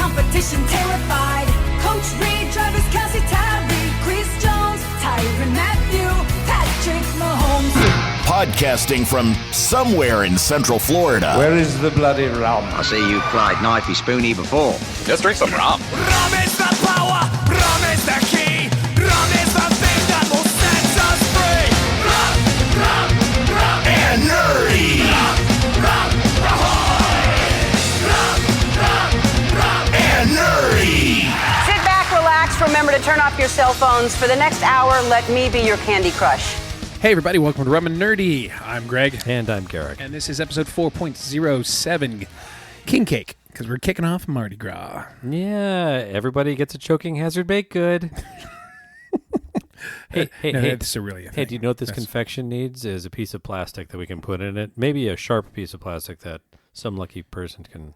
competition terrified. Coach Reed, Travis Kelce, Tyree, Chris Jones, Tyrann Mathieu, Patrick Mahomes. Podcasting from somewhere in Central Florida. Where is the bloody rum? I see you've tried knifey spoony before. Just drink some rum. Rum is the power, rum is the key, rum is the thing that will set us free. Rum, rum, rum, And nerdy. rum, rum, ahoy! Rum, rum, rum, And nerdy. Sit back, relax. Remember to turn off your cell phones. For the next hour, let me be your Candy Crush. Hey everybody, welcome to Rum and Nerdy. I'm Greg. And I'm Garrick. And this is episode 4.07, King Cake, because we're kicking off Mardi Gras. Yeah, everybody gets a choking hazard baked good. hey, That's really a thing. Hey, do you know what this confection needs? Is a piece of plastic that we can put in it. Maybe a sharp piece of plastic that some lucky person can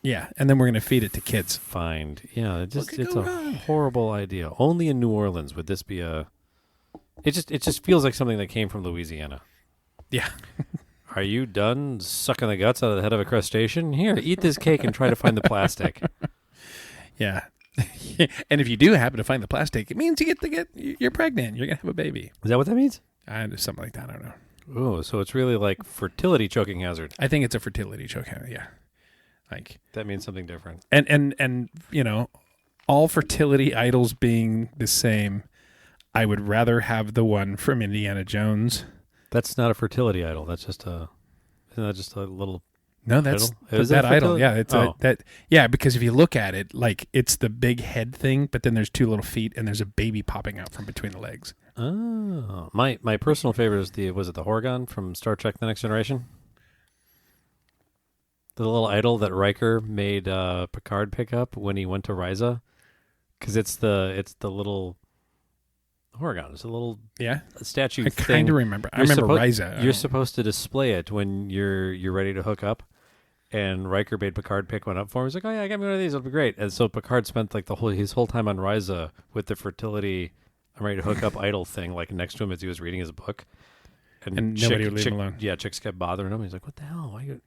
Yeah, and then we're going to feed it to kids. find. Yeah, it's a horrible idea. Only in New Orleans would this be a... It just feels like something that came from Louisiana. Yeah. Are you done sucking the guts out of the head of a crustacean? Here, eat this cake and try to find the plastic. Yeah. And if you do happen to find the plastic, it means you're pregnant. You're going to have a baby. Is that what that means? Something like that. I don't know. Oh, so it's really like fertility choking hazard. I think it's a fertility choke. Yeah. Like That means something different. And you know, all fertility idols being the same, I would rather have the one from Indiana Jones. That's not a fertility idol. That's just isn't that just a little? No, that's idol? Is that that idol. fertility? Yeah, it's yeah, because if you look at it, like it's the big head thing, but then there's two little feet and there's a baby popping out from between the legs. Oh, my personal favorite is was it the Horgon from Star Trek: The Next Generation? The little idol that Riker made Picard pick up when he went to Risa, because it's the little Horgon. It's a little statue. I kind of remember. I remember Risa. You're supposed to display it when you're ready to hook up, and Riker made Picard pick one up for him. He's like, "Oh yeah, I got me one of these. It'll be great." And so Picard spent like his whole time on Risa with the fertility, I'm ready to hook up idol thing, like next to him as he was reading his book, and nobody would leave him alone. Yeah, chicks kept bothering him. He's like, "What the hell? Why you?"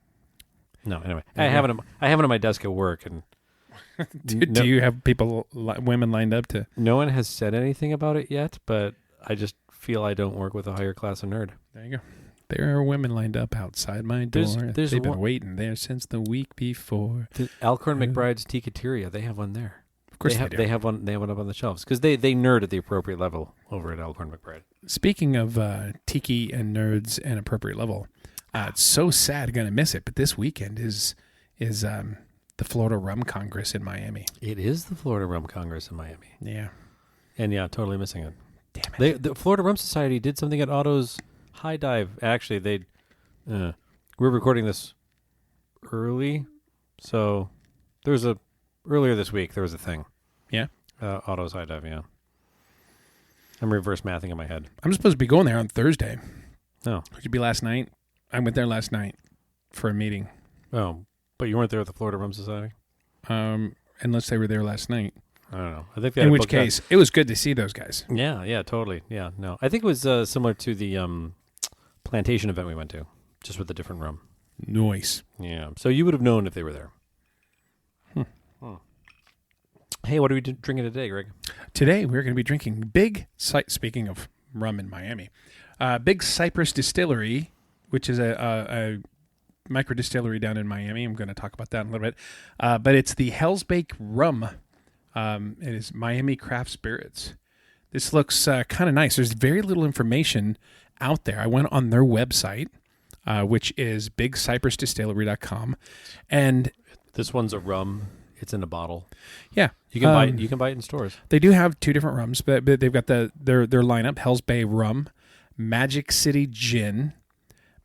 No, anyway, I have it on my desk at work, and do you have women lined up to? No one has said anything about it yet, but I just feel I don't work with a higher class of nerd. There you go. There are women lined up outside my door. They've been waiting there since the week before. Alcorn McBride's Tikateria, they have one there. Of course they do. They have one up on the shelves because they nerd at the appropriate level over at Alcorn McBride. Speaking of tiki and nerds and appropriate level, it's so sad, going to miss it. But this weekend is the Florida Rum Congress in Miami. It is the Florida Rum Congress in Miami. Yeah, and totally missing it. Damn it! The Florida Rum Society did something at Otto's High Dive. Actually, we're recording this early, so earlier this week there was a thing. Yeah, Otto's High Dive. Yeah, I'm reverse mathing in my head. I'm supposed to be going there on Thursday. Oh, it should be last night. I went there last night for a meeting. Oh, but you weren't there at the Florida Rum Society? Unless they were there last night. I don't know. I think they had in which case, it was good to see those guys. Yeah, totally. Yeah, no. I think it was similar to the plantation event we went to, just with a different rum. Nice. Yeah, so you would have known if they were there. Hey, what are we drinking today, Greg? Today, we're going to be drinking speaking of rum in Miami, Big Cypress Distillery, which is a micro distillery down in Miami. I'm going to talk about that in a little bit. But it's the Hell's Bake Rum. It is Miami Craft Spirits. This looks kind of nice. There's very little information out there. I went on their website, which is bigcypressdistillery.com. And this one's a rum. It's in a bottle. Yeah. You can buy it. You can buy it in stores. They do have two different rums, but they've got their lineup: Hell's Bay Rum, Magic City Gin,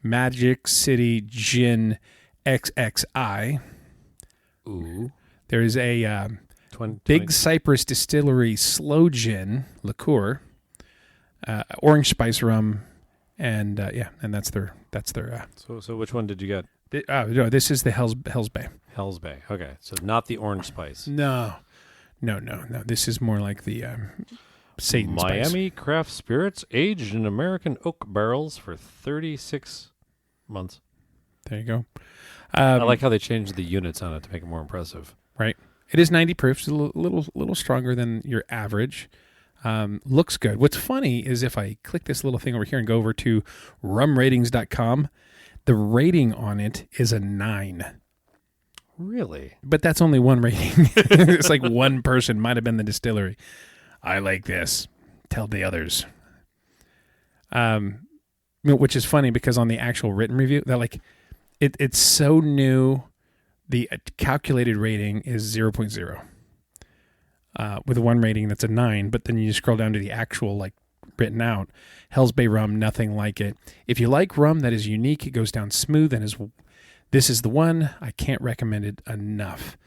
Magic City Gin XXI. Ooh. There is a Big Cypress Distillery Slow Gin liqueur, Orange Spice Rum, and that's their. So which one did you get? No, this is the Hell's Bay. Hell's Bay. Okay, so not the Orange Spice. No. This is more like the Satan Miami Spice. Craft Spirits, aged in American oak barrels for 36 months. There you go. I like how they changed the units on it to make it more impressive. Right. It is 90 proof. It's a little stronger than your average. Looks good. What's funny is if I click this little thing over here and go over to rumratings.com, the rating on it is a 9. Really? But that's only one rating. It's like one person, might have been the distillery. I like this. Tell the others. Which is funny because on the actual written review, they're like, it's so new. The calculated rating is 0.0. With one rating that's a 9, but then you scroll down to the actual like written out. Hell's Bay rum, nothing like it. If you like rum that is unique, it goes down smooth and this is the one. I can't recommend it enough.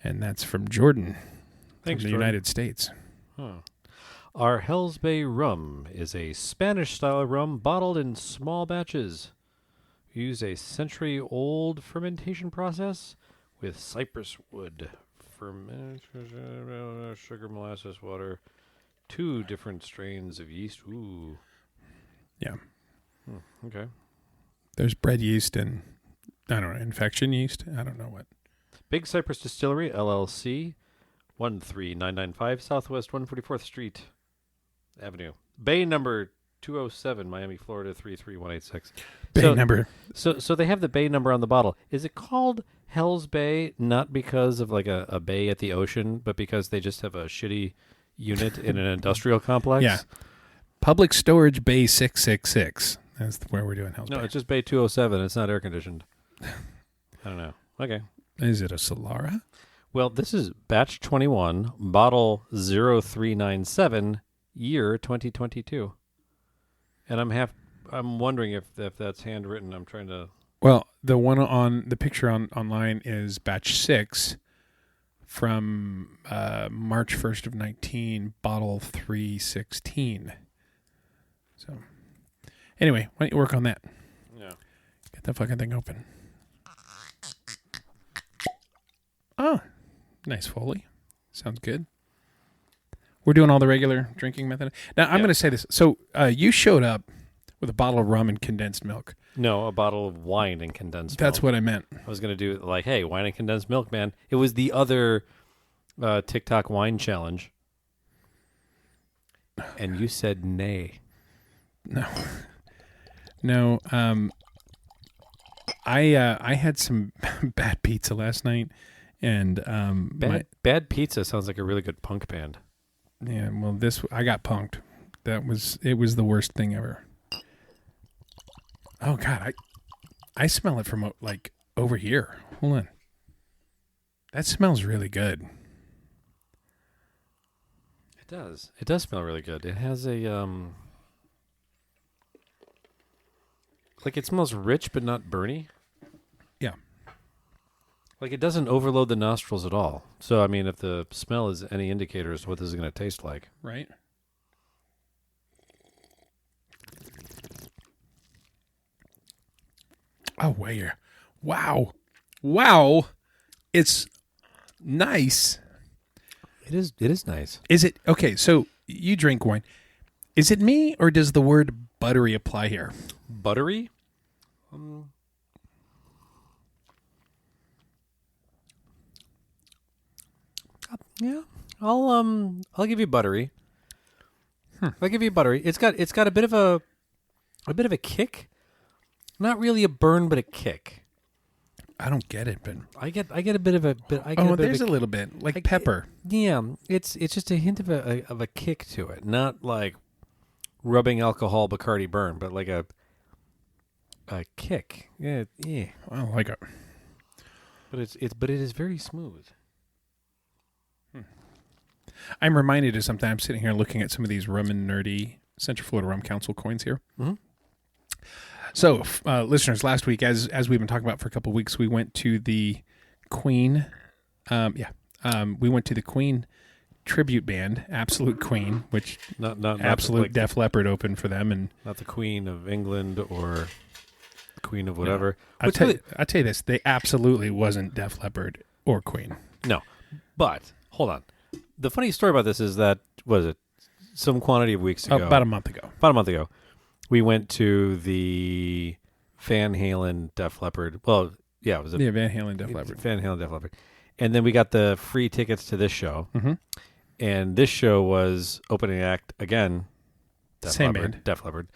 And that's from Jordan. Thanks, from the Jordan. United States. Huh. Our Hell's Bay rum is a Spanish-style rum bottled in small batches. We use a century-old fermentation process with cypress wood, sugar, molasses, water, 2 different strains of yeast. Ooh. Yeah. Okay. There's bread yeast and, I don't know, infection yeast. I don't know what. Big Cypress Distillery, LLC, 13995 Southwest 144th Street Avenue. Bay number 207, Miami, Florida 33186. Bay number. So they have the bay number on the bottle. Is it called Hell's Bay not because of like a bay at the ocean, but because they just have a shitty unit in an industrial complex? Yeah. Public Storage Bay 666. That's where we're doing Hell's No, Bay. it's just Bay 207. It's not air conditioned. I don't know. Okay. Is it a Solara? Well, this is batch 21, bottle 0397, year 2022. And I'm wondering if that's handwritten. I'm trying to. Well, the one on the picture online is batch 6 from March 1st of 19, bottle 316. So, anyway, why don't you work on that? Yeah. Get the fucking thing open. Oh, nice Foley. Sounds good. We're doing all the regular drinking method. Now, I'm going to say this. So, you showed up with a bottle of rum and condensed milk. No, a bottle of wine and condensed That's milk. what I meant. I was going to do like, hey, wine and condensed milk, man. It was the other TikTok wine challenge. And you said nay. No. I had some bad pizza last night, and Bad Pizza sounds like a really good punk band. yeah. Well, I got punked. It was the worst thing ever. Oh God, I smell it from like over here. Hold on. That smells really good. It does. It does smell really good. It has a like it smells rich but not burny. Yeah. Like it doesn't overload the nostrils at all. So I mean, if the smell is any indicator as to what this is going to taste like, Right. Oh, where? Wow. It's nice. it is nice. Is it okay? So you drink wine. Is it me or does the word buttery apply here? Buttery. Yeah, I'll give you buttery. I'll give you buttery. It's got a bit of a kick. Not really a burn, but a kick. I don't get it, but I get a bit of a bit. I get there's a little bit like pepper. Yeah, it's just a hint of a kick to it. Not like rubbing alcohol Bacardi burn, but like a kick. Yeah. I don't like it. But it is very smooth. I'm reminded of something. I'm sitting here looking at some of these rum and nerdy Central Florida Rum Council coins here. Mhm. So, listeners, last week, as we've been talking about for a couple of weeks, we went to the Queen. We went to the Queen tribute band, Absolute Queen, which Not Absolute like, Def Leppard opened for them, and not the Queen of England or Queen of whatever. I'll tell you this: they absolutely wasn't Def Leppard or Queen. No, but hold on. The funny story about this is that was it some quantity of weeks ago, About a month ago. We went to the Van Halen Def Leppard. Well, yeah, it was Van Halen Def Leppard. Van Halen Def Leppard, And then we got the free tickets to this show. Mhm. And this show was opening act again. Same band. Def Leppard.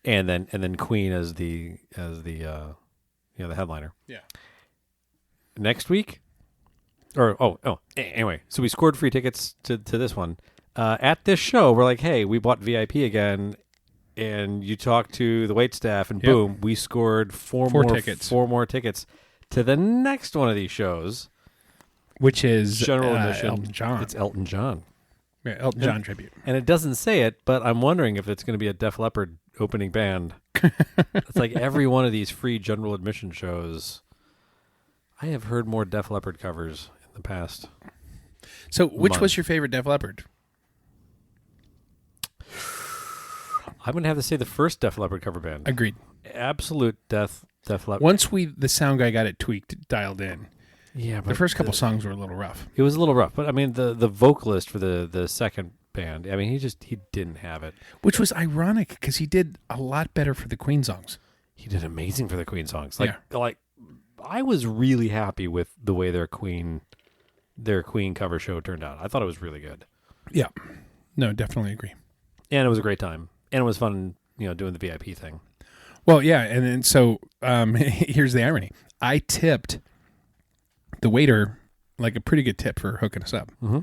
And then Queen as the the headliner. Yeah. Next week, anyway, so we scored free tickets to this one. At this show, we're like, hey, we bought VIP again, and you talk to the wait staff, and boom, we scored four more tickets to the next one of these shows, which is general admission. Elton John. It's Elton John. Yeah, Elton John tribute. And it doesn't say it, but I'm wondering if it's going to be a Def Leppard opening band. It's like every one of these free general admission shows. I have heard more Def Leppard covers in the past. So, which month. was your favorite Def Leppard? I'm going to have to say the first Def Leppard cover band. Agreed. Absolute Def Leppard. Once the sound guy got it tweaked, dialed in. Yeah, The first couple songs were a little rough. It was a little rough, but I mean the vocalist for the second band. I mean he didn't have it. Which was ironic because he did a lot better for the Queen songs. He did amazing for the Queen songs. Like I was really happy with the way their Queen cover show turned out. I thought it was really good. Yeah. No, definitely agree. And it was a great time. And it was fun, doing the VIP thing. Well, yeah, and then so here's the irony. I tipped the waiter like a pretty good tip for hooking us up. Mm-hmm.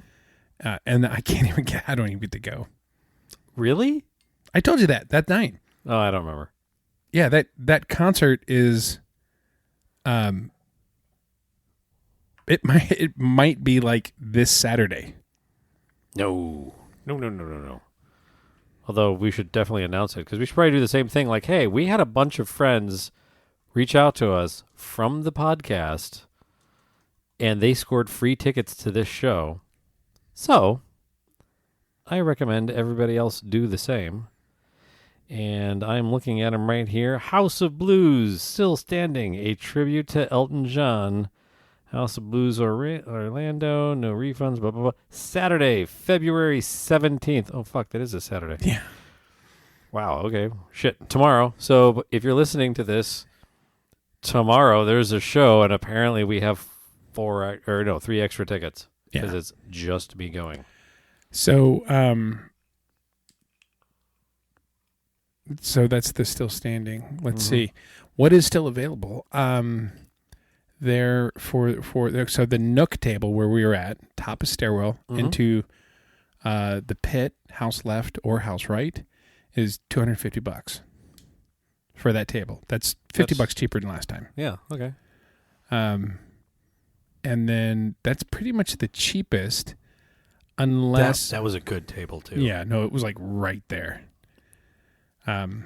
And I don't even get to go. Really? I told you that night. Oh, I don't remember. Yeah, that concert is it might be like this Saturday. No. Although we should definitely announce it because we should probably do the same thing. Like, hey, we had a bunch of friends reach out to us from the podcast, and they scored free tickets to this show. So I recommend everybody else do the same. And I'm looking at them right here. House of Blues, Still Standing, a tribute to Elton John. House of Blues Orlando, no refunds, blah, blah, blah. Saturday, February 17th. Oh, fuck, that is a Saturday. Yeah. Wow, okay. Shit, tomorrow. So if you're listening to this, tomorrow there's a show, and apparently we have 3 extra tickets. Because it's just me going. So, so that's the Still Standing. Let's see. What is still available? There so the Nook table where we were at, top of stairwell into the pit, house left or house right, is $250 for that table. That's $50 cheaper than last time. Yeah, okay. And then that's pretty much the cheapest, unless that was a good table too. Yeah, no, it was like right there. So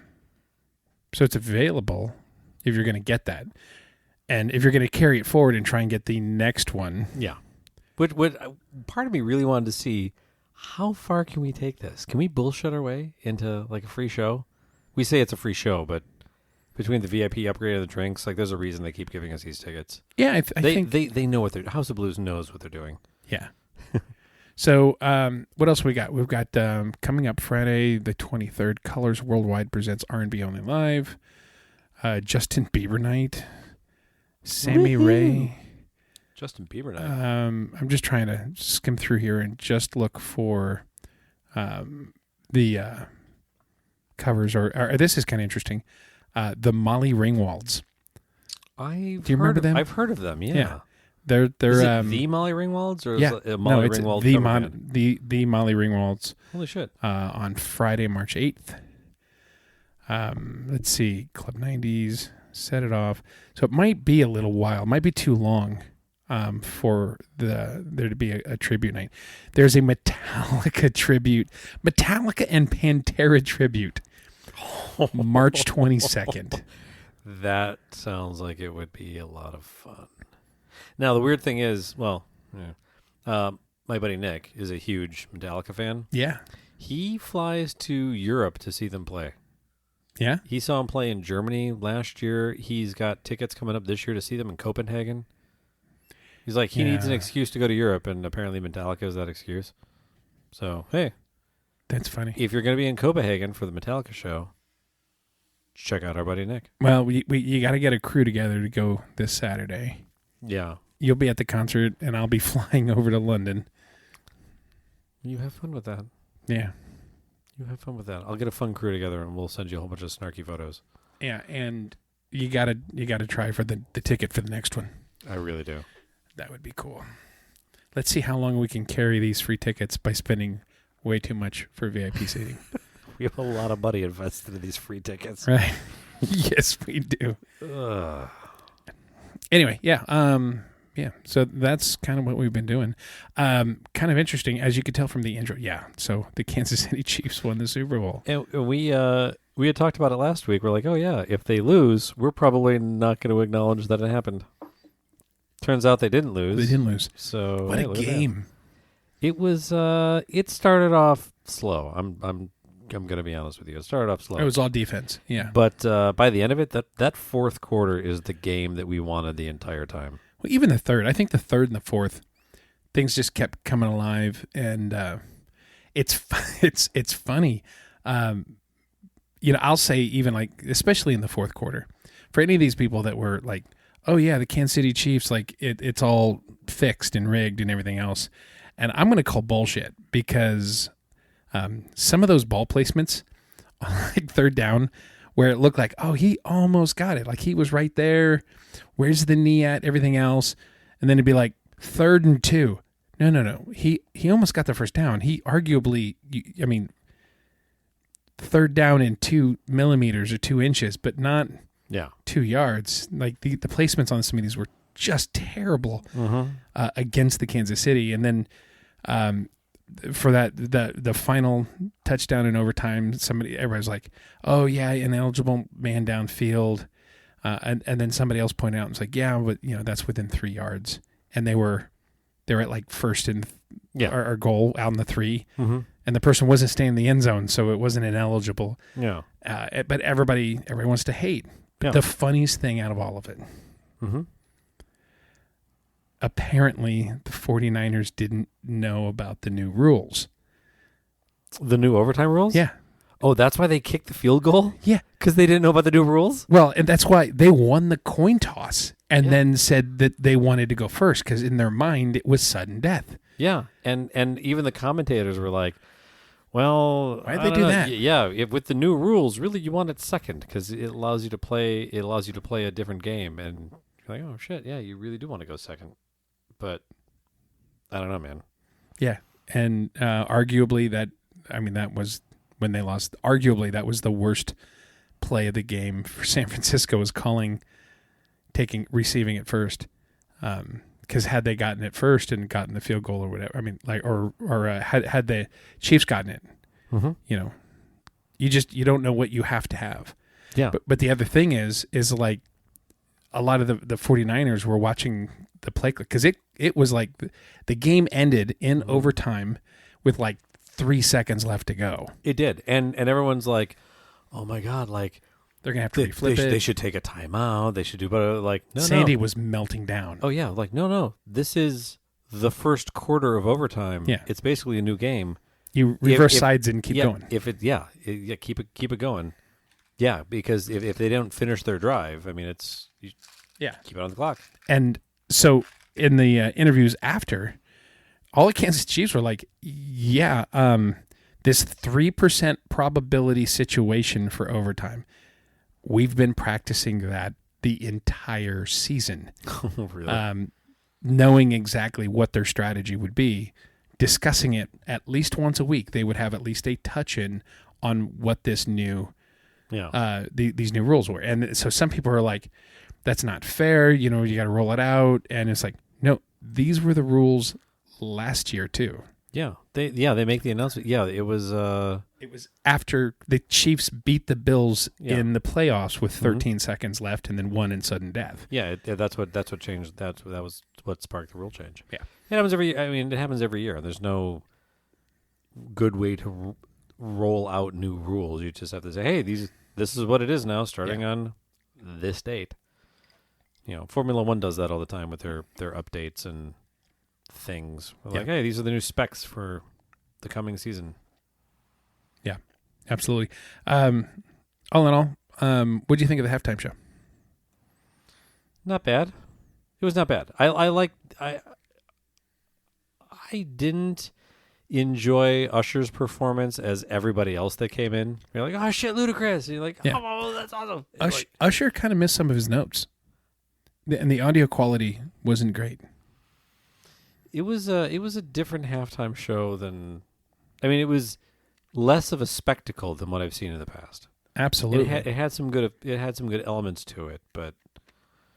it's available if you're going to get that. And if you're going to carry it forward and try and get the next one. Yeah. What part of me really wanted to see, how far can we take this? Can we bullshit our way into like a free show? We say it's a free show, but between the VIP upgrade and the drinks, like there's a reason they keep giving us these tickets. Yeah, I think they know what House of Blues knows what they're doing. Yeah. So what else we got? We've got coming up Friday the 23rd, Colors Worldwide presents R&B Only Live. Justin Bieber night. Sammy Ray. Justin Bieber night. I'm just trying to skim through here and just look for the covers. Or this is kind of interesting. The Molly Ringwalds. Do you remember them? I've heard of them. Yeah. They're is it the Molly Ringwalds or yeah. is it Molly Ringwald the cover band? the Molly Ringwalds. Holy shit! On Friday, March 8th. Let's see, Club 90s. Set it off. So it might be a little while. It might be too long for there to be a tribute night. There's a Metallica tribute. Metallica and Pantera tribute. March 22nd. That sounds like it would be a lot of fun. Now, the weird thing is, my buddy Nick is a huge Metallica fan. Yeah. He flies to Europe to see them play. Yeah? He saw him play in Germany last year. He's got tickets coming up this year to see them in Copenhagen. He's like, he needs an excuse to go to Europe, and apparently Metallica is that excuse. So, hey. That's funny. If you're going to be in Copenhagen for the Metallica show, check out our buddy Nick. Well, you got to get a crew together to go this Saturday. Yeah. you'll be at the concert, and I'll be flying over to London. You have fun with that. Yeah. You have fun with that. I'll get a fun crew together, and we'll send you a whole bunch of snarky photos. Yeah, and you gotta try for the ticket for the next one. I really do. That would be cool. Let's see how long we can carry these free tickets by spending way too much for VIP seating. We have a lot of money invested in these free tickets. Right. Yes, we do. Ugh. Anyway, yeah. Yeah. So that's kind of what we've been doing. Kind of interesting, as you could tell from the intro. Yeah. So the Kansas City Chiefs won the Super Bowl. And we had talked about it last week. We're like, oh yeah, if they lose, we're probably not going to acknowledge that it happened. Turns out they didn't lose. They didn't lose. So what hey, a look at that. game! It was. It started off slow. I'm going to be honest with you. It started off slow. It was all defense. Yeah. But by the end of it, that fourth quarter is the game that we wanted the entire time. Well, even the third. I think the third and the fourth, things just kept coming alive, and it's funny. I'll say even like, especially in the fourth quarter, for any of these people that were like, oh yeah, the Kansas City Chiefs, like it's all fixed and rigged and everything else, and I'm going to call bullshit because some of those ball placements, like third down, where it looked like, oh, he almost got it, like he was right there. Where's the knee at? Everything else, and then it'd be like 3rd and 2. No. He almost got the first down. He arguably, 3rd down in 2 millimeters or 2 inches, but not 2 yards. Like the placements on some of these were just terrible against the Kansas City. And then for that the final touchdown in overtime, everybody's like, oh yeah, ineligible man downfield. And then somebody else pointed out and was like, yeah, but that's within 3 yards. And they were at like first and our goal out in the 3. And the person wasn't staying in the end zone, so it wasn't ineligible. Yeah. But everybody wants to hate. But the funniest thing out of all of it, apparently the 49ers didn't know about the new rules. The new overtime rules? Yeah. Oh, that's why they kicked the field goal? Yeah. Because they didn't know about the new rules? Well, and that's why they won the coin toss and then said that they wanted to go first because in their mind it was sudden death. Yeah. And even the commentators were like, well, why'd they do that? Yeah, with the new rules, really you want it second because it allows you to play a different game. And you're like, oh shit, yeah, you really do want to go second. But I don't know, man. Yeah. And arguably that was when they lost. Arguably that was the worst play of the game for San Francisco, was receiving it first. Because had they gotten it first and gotten the field goal or whatever, had the Chiefs gotten it, you don't know what you have to have. Yeah. But the other thing is like a lot of the 49ers were watching the play because it was like the game ended in overtime with like 3 seconds left to go. It did, and everyone's like, oh my god, like. They're going to have to reflip it. They should take a timeout. They should do better. Like, no, Sandy was melting down. Oh, yeah. Like, no. This is the first quarter of overtime. Yeah. It's basically a new game. You reverse sides and keep going. Keep it going. Yeah, because if they don't finish their drive, keep it on the clock. And so in the interviews after, all the Kansas Chiefs were like, this 3% probability situation for overtime. We've been practicing that the entire season. Oh, really? Knowing exactly what their strategy would be, discussing it at least once a week. They would have at least a touch-in on what this new, these new rules were. And so some people are like, that's not fair. You got to roll it out. And it's like, no, these were the rules last year too. Yeah, they make the announcement. Yeah, it was after the Chiefs beat the Bills in the playoffs with 13 seconds left, and then won in sudden death. Yeah, that's what changed. That was what sparked the rule change. Yeah, it happens it happens every year. There's no good way to roll out new rules. You just have to say, hey, this is what it is now, starting on this date. Formula One does that all the time with their updates and things. Like, hey, these are the new specs for the coming season. Yeah, absolutely. All in all, what do you think of the halftime show? Not bad. It was not bad. I didn't enjoy Usher's performance as everybody else that came in. You're like, oh shit, Ludacris. And you're like, Yeah. oh, that's awesome. Usher kind of missed some of his notes, and the audio quality wasn't great. It was a different halftime show than. I mean, it was less of a spectacle than what I've seen in the past. Absolutely. It had some good elements to it, but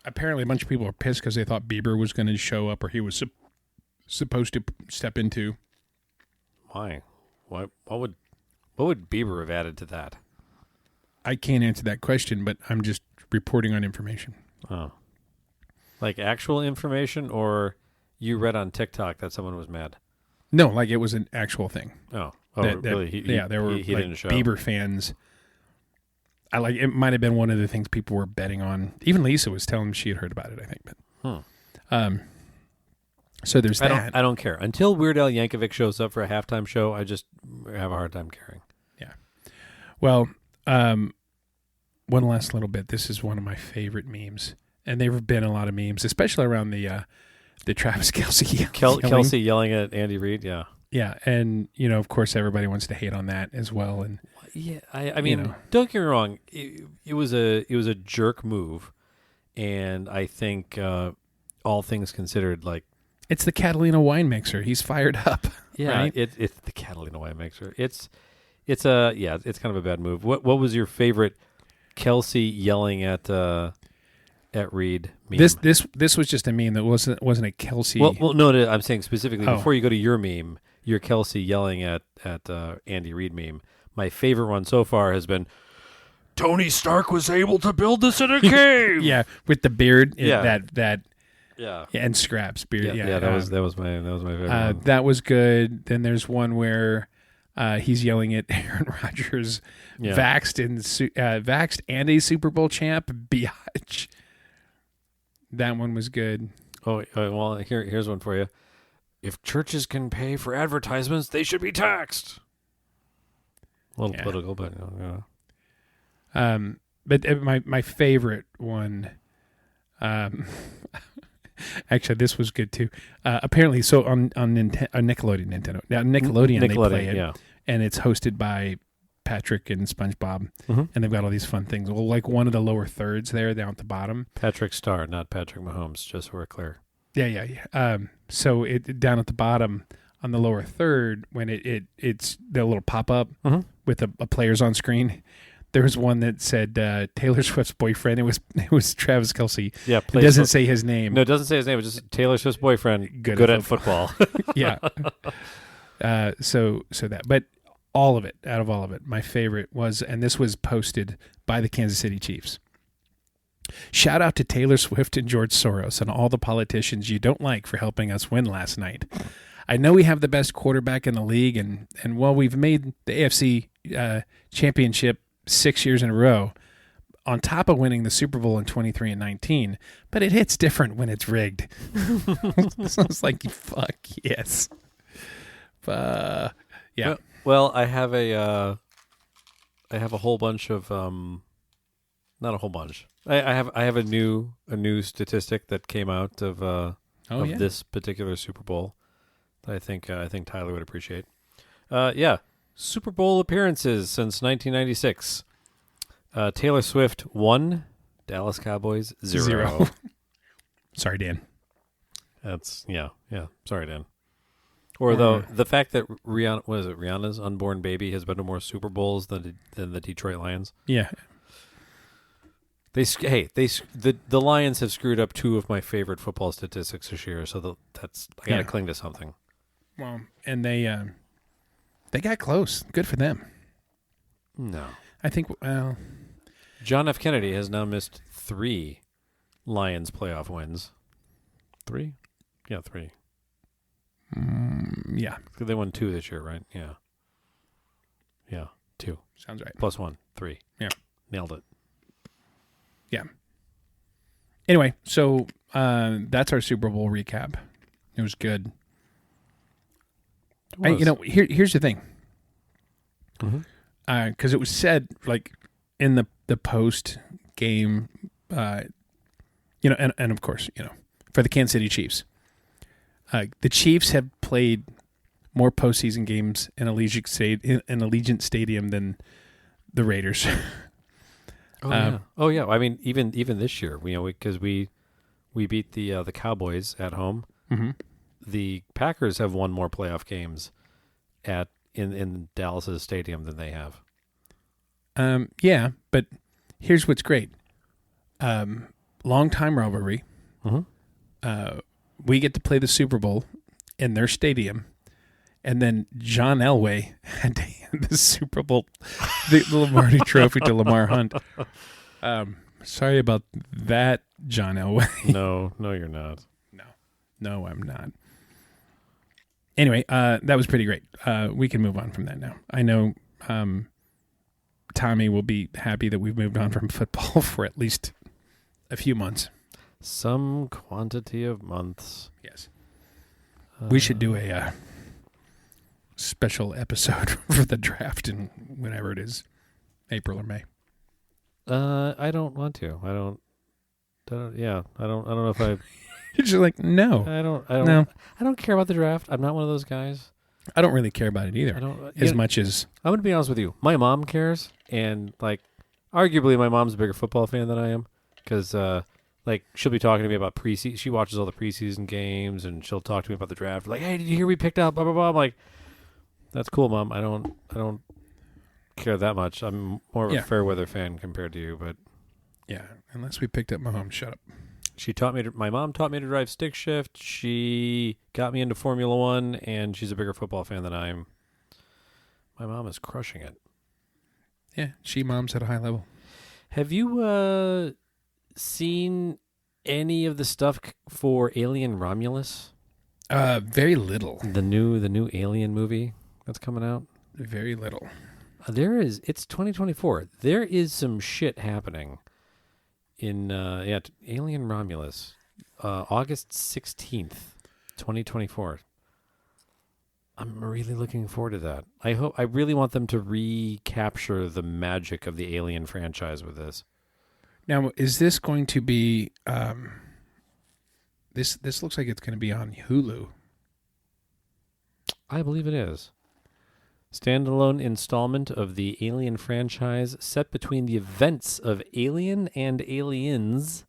Apparently, a bunch of people are pissed because they thought Bieber was going to show up, or he was supposed to step into. why? What would Bieber have added to that? I can't answer that question, but I'm just reporting on information. Oh, like actual information, or you read on TikTok that someone was mad? No, like it was an actual thing. Oh, There really? were he like didn't show. Bieber fans. It might have been one of the things people were betting on. Even Lisa was telling me she had heard about it, I think. But, so there's that. I don't care until Weird Al Yankovic shows up for a halftime show. I just have a hard time caring. Yeah. Well, one last little bit. This is one of my favorite memes, and there have been a lot of memes, especially around the Travis Kelce Kelsey yelling at Andy Reid. Yeah. Yeah, and of course, everybody wants to hate on that as well. And yeah, I mean, don't get me wrong. It was a jerk move, and I think all things considered, like it's the Catalina wine mixer. He's fired up. Yeah, right? it's the Catalina wine mixer. It's kind of a bad move. What was your favorite Kelsey yelling at Reed meme? This was just a meme that wasn't a Kelsey. Well, no, I'm saying specifically before you go to your meme, your Kelsey yelling at Andy Reid meme. My favorite one so far has been Tony Stark was able to build this in a cave. Yeah, with the beard. Yeah. Yeah, and Scraps beard. Yeah, that was my favorite one. That was good. Then there's one where he's yelling at Aaron Rodgers, vaxxed and a Super Bowl champ, biatch. That one was good. Oh well, here's one for you. If churches can pay for advertisements, they should be taxed. A little political, but But my favorite one, actually, this was good too. Apparently, so on Nickelodeon, they play it, and it's hosted by Patrick and SpongeBob, and they've got all these fun things. Well, like one of the lower thirds there, down at the bottom. Patrick Starr, not Patrick Mahomes, just so we're clear. Yeah. So it down at the bottom on the lower third, when it's the little pop up with a players on screen. There was one that said Taylor Swift's boyfriend. It was Travis Kelce. Yeah, it doesn't say his name. No, it doesn't say his name. It's just Taylor Swift's boyfriend. Good at football. Yeah. So that, but out of all of it, my favorite was, and this was posted by the Kansas City Chiefs. Shout out to Taylor Swift and George Soros and all the politicians you don't like for helping us win last night. I know we have the best quarterback in the league, and while we've made the AFC championship 6 years in a row, on top of winning the Super Bowl in 23 and 19, but it hits different when it's rigged. So it's like, fuck yes. Yeah. Well, I have a whole bunch of not a whole bunch. I have a new statistic that came out of this particular Super Bowl that I think Tyler would appreciate. Super Bowl appearances since 1996. Taylor Swift 1, Dallas Cowboys 0. Sorry, Dan. That's yeah. Sorry, Dan. Or though the fact that Rihanna's unborn baby has been to more Super Bowls than the Detroit Lions. Yeah. The Lions have screwed up two of my favorite football statistics this year, so I got to cling to something. Well, and they got close. Good for them. No. I think, John F. Kennedy has now missed 3 Lions playoff wins. 3? Yeah, 3. Yeah. They won 2 this year, right? Yeah. Yeah, 2. Sounds right. Plus 1, 3. Yeah. Nailed it. Yeah. Anyway, so that's our Super Bowl recap. It was good. Here's the thing. Because it was said, like, in the post game, and of course, for the Kansas City Chiefs. The Chiefs have played more postseason games in Allegiant Stadium than the Raiders. Oh yeah. I mean, even this year, because we beat the Cowboys at home. Mm-hmm. The Packers have won more playoff games in Dallas's stadium than they have. Yeah, but here's what's great. Long time rivalry. Mm-hmm. We get to play the Super Bowl in their stadium, and then John Elway had to hand the Super Bowl, the Lombardi Trophy to Lamar Hunt. Sorry about that, John Elway. No, you're not. No, I'm not. Anyway, that was pretty great. We can move on from that now. I know Tommy will be happy that we've moved on from football for at least a few months. Some quantity of months. Yes. We should do a special episode for the draft in whenever it is, April or May. I don't want to. I don't know if I. You're just like, no. I don't. No. I don't care about the draft. I'm not one of those guys. I don't really care about it either. Much as I'm going to be honest with you. My mom cares, and arguably, my mom's a bigger football fan than I am, because she'll be talking to me about preseason. She watches all the preseason games, and she'll talk to me about the draft. Like, hey, did you hear we picked up? Blah blah blah. I'm like, that's cool, Mom. I don't care that much. I'm more of a fair weather fan compared to you, but yeah, unless we picked up Mahomes, shut up. My mom taught me to drive stick shift. She got me into Formula One, and she's a bigger football fan than I am. My mom is crushing it. Yeah, she moms at a high level. Have you seen any of the stuff for Alien Romulus? Very little. The new Alien movie that's coming out? Very little. It's 2024. There is some shit happening in Alien Romulus, August 16th, 2024. I'm really looking forward to that. I really want them to recapture the magic of the Alien franchise with this. Now, is this going to be this looks like it's going to be on Hulu. I believe it is. Standalone installment of the Alien franchise set between the events of Alien and Aliens.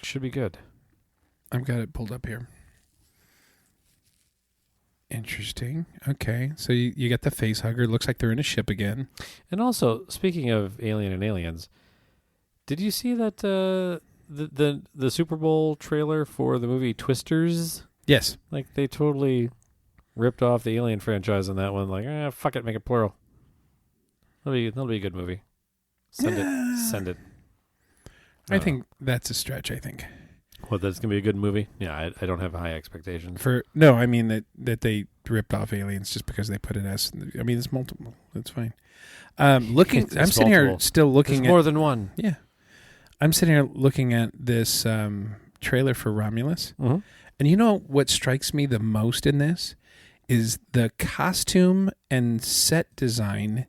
Should be good. I've got it pulled up here. Interesting. Okay, so you got the face hugger. Looks like they're in a ship again. And also, speaking of Alien and Aliens, did you see that the Super Bowl trailer for the movie Twisters? Yes. Like, they totally ripped off the Alien franchise on that one. Like, fuck it, make it plural. That'll be a good movie. Send it. I think that's a stretch. I think. Well, that's gonna be a good movie. Yeah, I don't have high expectations. I mean that they ripped off Aliens just because they put an S. I mean, it's multiple. That's fine. I'm sitting here still looking at more than one. Yeah, I'm sitting here looking at this trailer for Romulus, mm-hmm. and you know what strikes me the most in this is the costume and set design.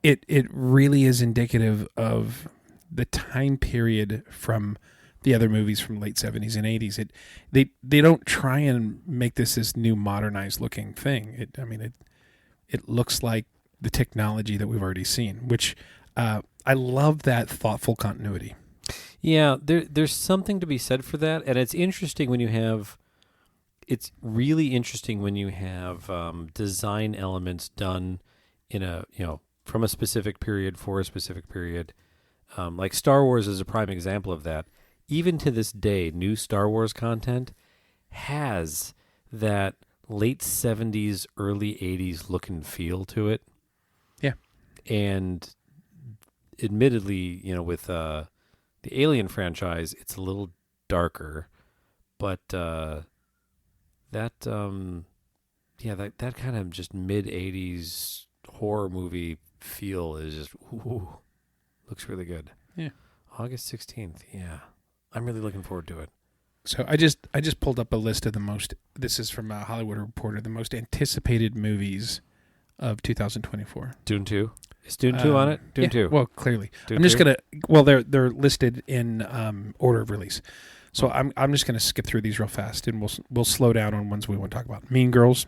It really is indicative of the time period from the other movies from late 70s and 80s. They don't try and make this new modernized looking thing. It looks like the technology that we've already seen, which I love that thoughtful continuity. Yeah, there's something to be said for that, and it's interesting when you have. It's really interesting when you have design elements done in from a specific period for a specific period. Like Star Wars is a prime example of that. Even to this day, new Star Wars content has that late 70s, early 80s look and feel to it. Yeah. And admittedly, with the Alien franchise, it's a little darker, but that kind of just mid-80s horror movie feel is just looks really good. Yeah. August 16th. Yeah. I'm really looking forward to it. So I just pulled up a list of this is from a Hollywood Reporter, the most anticipated movies of 2024. Dune 2? Is Dune 2 on it? Dune Yeah, 2. Well, clearly. Dune I'm just 2? gonna. Well, they're listed in order of release, so I'm just gonna skip through these real fast, and we'll slow down on ones we want to talk about. Mean Girls,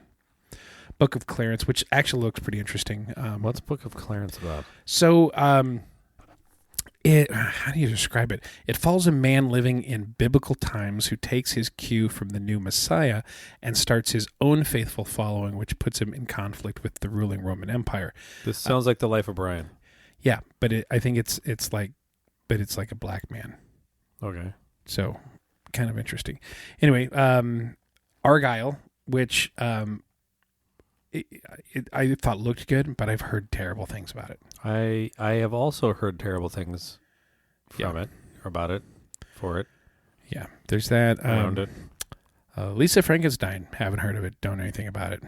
Book of Clarence, which actually looks pretty interesting. What's Book of Clarence about? So, how do you describe it? It follows a man living in biblical times who takes his cue from the new Messiah and starts his own faithful following, which puts him in conflict with the ruling Roman Empire. This sounds like The Life of Brian. Yeah, but I think it's like a black man. Okay. So, kind of interesting. Anyway, Argyle, which I thought looked good, but I've heard terrible things about it. I have also heard terrible things from Yeah. it, or about it, for it, Yeah, there's that. around it. Lisa Frankenstein, haven't heard of it, don't know anything about it.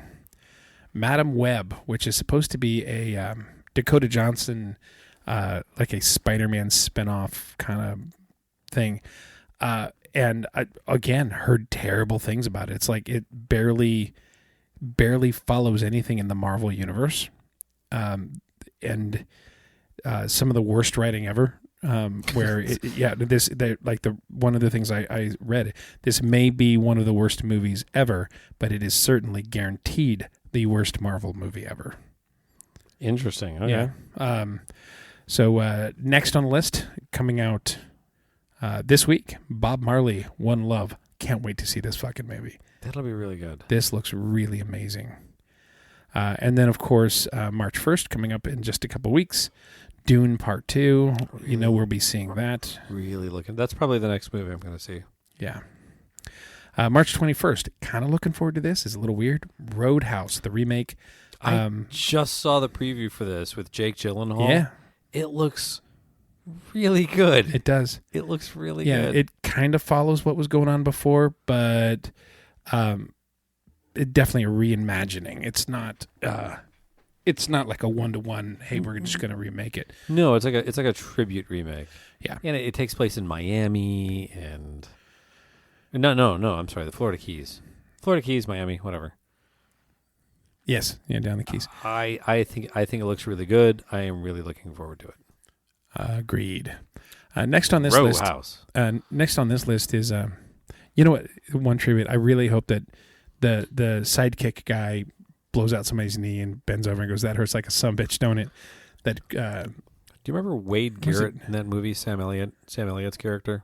Madam Web, which is supposed to be a Dakota Johnson, like a Spider-Man spinoff kind of thing. And I, again, heard terrible things about it. It's like it barely follows anything in the Marvel universe. And some of the worst writing ever. Where one of the things I read, this may be one of the worst movies ever, but it is certainly guaranteed the worst Marvel movie ever. Interesting. Okay. Yeah. So next on the list, coming out this week, Bob Marley, One Love. Can't wait to see this fucking movie. That'll be really good. This looks really amazing. And then, of course, March 1st, coming up in just a couple weeks, Dune Part 2. You know we'll be seeing that. Really looking. That's probably the next movie I'm going to see. Yeah. March 21st, kind of looking forward to this. It's a little weird. Roadhouse, the remake. I just saw the preview for this with Jake Gyllenhaal. Yeah. It looks really good. It does. It looks really Yeah, good. it kind of follows what was going on before, but it definitely a reimagining. It's not like a 1-to-1, hey, we're just going to remake it. No, it's like a tribute remake. Yeah. And it takes place in Miami and no, I'm sorry, the Florida Keys. Florida Keys, Miami, whatever. Yes, yeah, down the Keys. I think it looks really good. I am really looking forward to it. Agreed. Next on this Row list, House. Next on this list is, you know what? One tribute. I really hope that the sidekick guy blows out somebody's knee and bends over and goes, "That hurts like a sumbitch, don't it?" That. Do you remember Wade Garrett in that movie? Sam Elliott's character.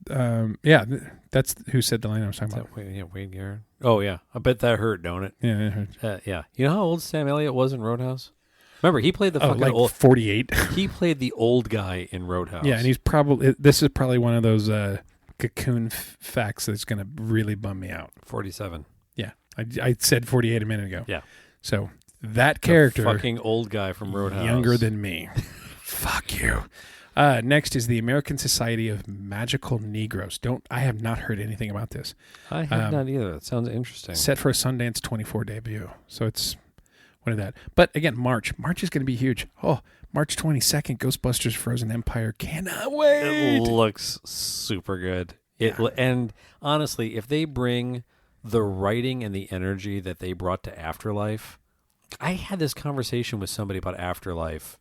Yeah, that's who said the line I was talking about. Wade Garrett. Oh yeah, I bet that hurt, don't it? Yeah, it hurt. Yeah. You know how old Sam Elliott was in Roadhouse? Remember, he played the fucking like old 48. He played the old guy in Roadhouse. Yeah, and he's probably this is probably one of those cocoon facts that's going to really bum me out. 47. Yeah, I said 48 a minute ago. Yeah. So that character, the fucking old guy from Roadhouse, younger than me. Fuck you. Next is the American Society of Magical Negroes. I have not heard anything about this. I have not either. That sounds interesting. Set for a Sundance 24 debut. So it's one of that. But again, March is going to be huge. Oh, March 22nd, Ghostbusters Frozen Empire. Cannot wait. It looks super good. And honestly, if they bring the writing and the energy that they brought to Afterlife, I had this conversation with somebody about Afterlife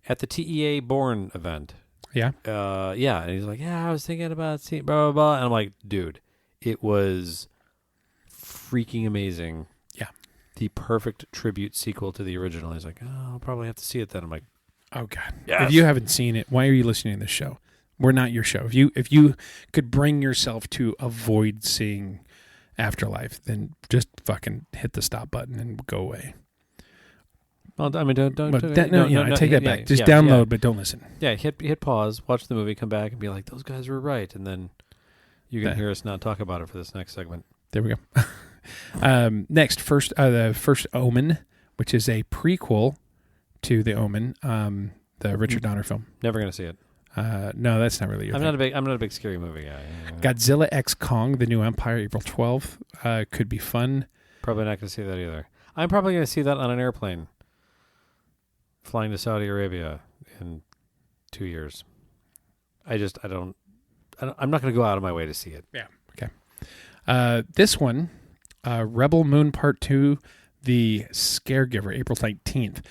at the TEA Born event. Yeah. Yeah. And he's like, yeah, I was thinking about seeing blah, blah, blah. And I'm like, dude, it was freaking amazing. Yeah. The perfect tribute sequel to the original. He's like, oh, I'll probably have to see it then. I'm like, oh God. yes. If you haven't seen it, why are you listening to this show? We're not your show. If you could bring yourself to avoid seeing Afterlife, then just fucking hit the stop button and go away. Well, I mean, don't I take that back. Just download, but don't listen. Yeah, hit pause, watch the movie, come back, and be like, those guys were right. And then you can hear us not talk about it for this next segment. There we go. Next, the first Omen, which is a prequel to The Omen, the Richard Donner film. Never going to see it. No, that's not really your thing. I'm not a big scary movie guy. Godzilla X Kong, The New Empire, April 12th. Could be fun. Probably not going to see that either. I'm probably going to see that on an airplane flying to Saudi Arabia in 2 years. I'm not going to go out of my way to see it. Yeah. Okay. This one, Rebel Moon Part 2, The Scaregiver, April 19th.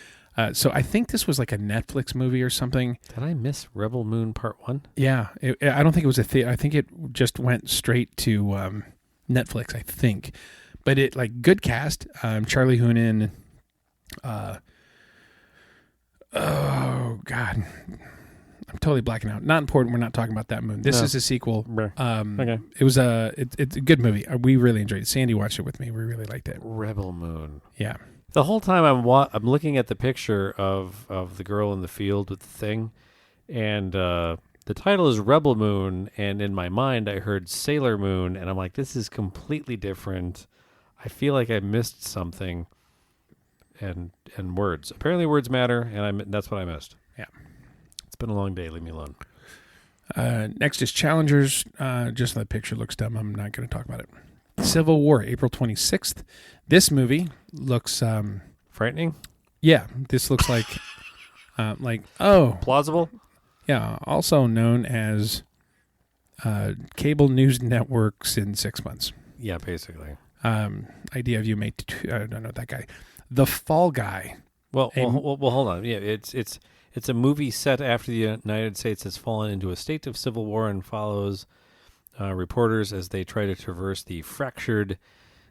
So I think this was like a Netflix movie or something. Did I miss Rebel Moon Part 1? Yeah, I don't think it was a theater. I think it just went straight to Netflix, I think. But it, like, good cast. Charlie Hunnam. Oh, God. I'm totally blacking out. Not important. We're not talking about that moon. This is a sequel. Okay. It was it's a good movie. We really enjoyed it. Sandy watched it with me. We really liked it. Rebel Moon. Yeah. The whole time I'm looking at the picture of the girl in the field with the thing, and the title is Rebel Moon, and in my mind I heard Sailor Moon, and I'm like, this is completely different. I feel like I missed something. And words. Apparently words matter, and that's what I missed. Yeah. It's been a long day. Leave me alone. Next is Challengers. Just the picture looks dumb. I'm not going to talk about it. Civil War, April 26th. This movie looks Frightening? yeah, this looks like oh, Plausible? yeah, also known as cable news networks in 6 months. Yeah, basically. Idea of you made I don't know that guy. The Fall Guy. Well, hold on. Yeah, it's a movie set after the United States has fallen into a state of civil war and follows reporters as they try to traverse the fractured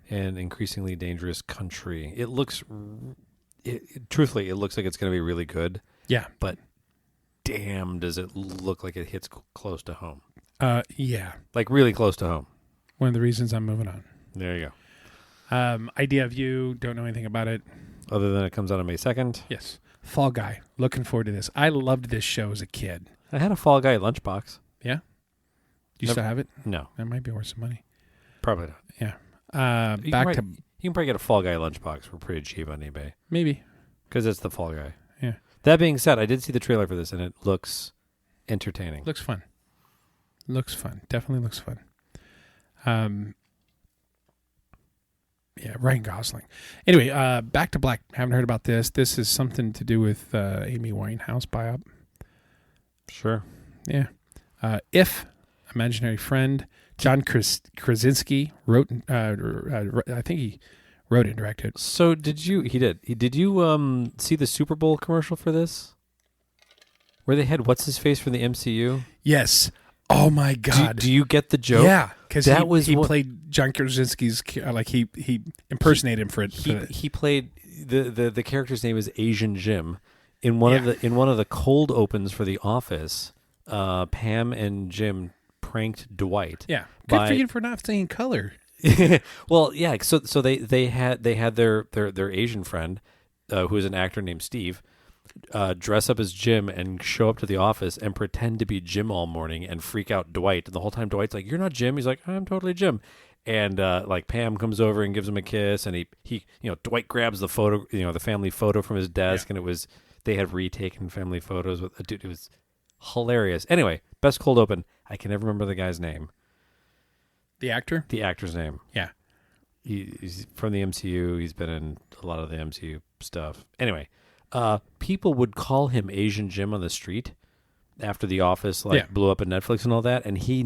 and increasingly dangerous country. It looks, truthfully, it looks like it's going to be really good. Yeah. But damn, does it look like it hits close to home. Yeah. Like really close to home. One of the reasons I'm moving on. There you go. Idea of you, don't know anything about it. Other than it comes out on May 2nd. Yes. Fall Guy. Looking forward to this. I loved this show as a kid. I had a Fall Guy lunchbox. Yeah? Do you still have it? No. That might be worth some money. Probably not. Yeah. You Back to... can probably get a Fall Guy lunchbox for pretty cheap on eBay. Maybe. Because it's the Fall Guy. Yeah. That being said, I did see the trailer for this, and it looks entertaining. Looks fun. Looks fun. Definitely looks fun. Yeah, Ryan Gosling. Anyway, Back to Black. Haven't heard about this. This is something to do with Amy Winehouse biop. Sure. Yeah. If Imaginary Friend. John Krasinski wrote. I think he wrote and directed. So did you? He did. Did you see the Super Bowl commercial for this? Where they had what's his face from the MCU? Yes. Oh my God. Do you get the joke? Yeah, because he what, played John Krasinski's like he impersonated him for it. He played the character's name is Asian Jim. In one of the cold opens for The Office, Pam and Jim pranked Dwight. Yeah, good for you for not seeing color. Well, yeah. So they had their Asian friend, who is an actor named Steve, dress up as Jim and show up to the office and pretend to be Jim all morning and freak out Dwight. And the whole time Dwight's like, "You're not Jim." He's like, "I'm totally Jim." And like Pam comes over and gives him a kiss, and he Dwight grabs the photo, the family photo from his desk, and they had retaken family photos with a dude. It was hilarious. Anyway, best cold open. I can never remember the guy's name. The actor? The actor's name. Yeah. He's from the MCU. He's been in a lot of the MCU stuff. Anyway, people would call him Asian Jim on the street after The Office blew up on Netflix and all that, and he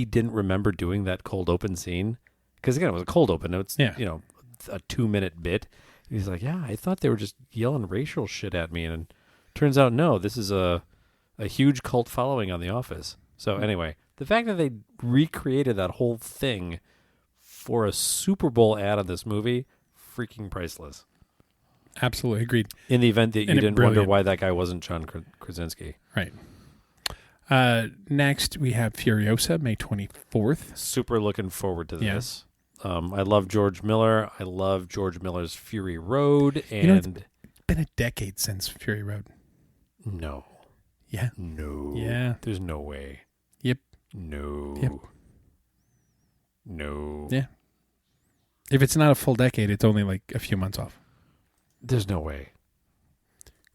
didn't remember doing that cold open scene because again it was a cold open. It's a 2-minute bit. And he's like, yeah, I thought they were just yelling racial shit at me, and turns out no, this is a huge cult following on The Office. So anyway, the fact that they recreated that whole thing for a Super Bowl ad on this movie, freaking priceless. Absolutely agreed. In the event that you didn't wonder why that guy wasn't John Krasinski. Right. Next, we have Furiosa, May 24th. Super looking forward to this. I love George Miller. I love George Miller's Fury Road. And it's been a decade since Fury Road. No. Yeah. No. Yeah. There's no way. Yep. No. Yep. No. Yeah. If it's not a full decade, it's only like a few months off. There's no way.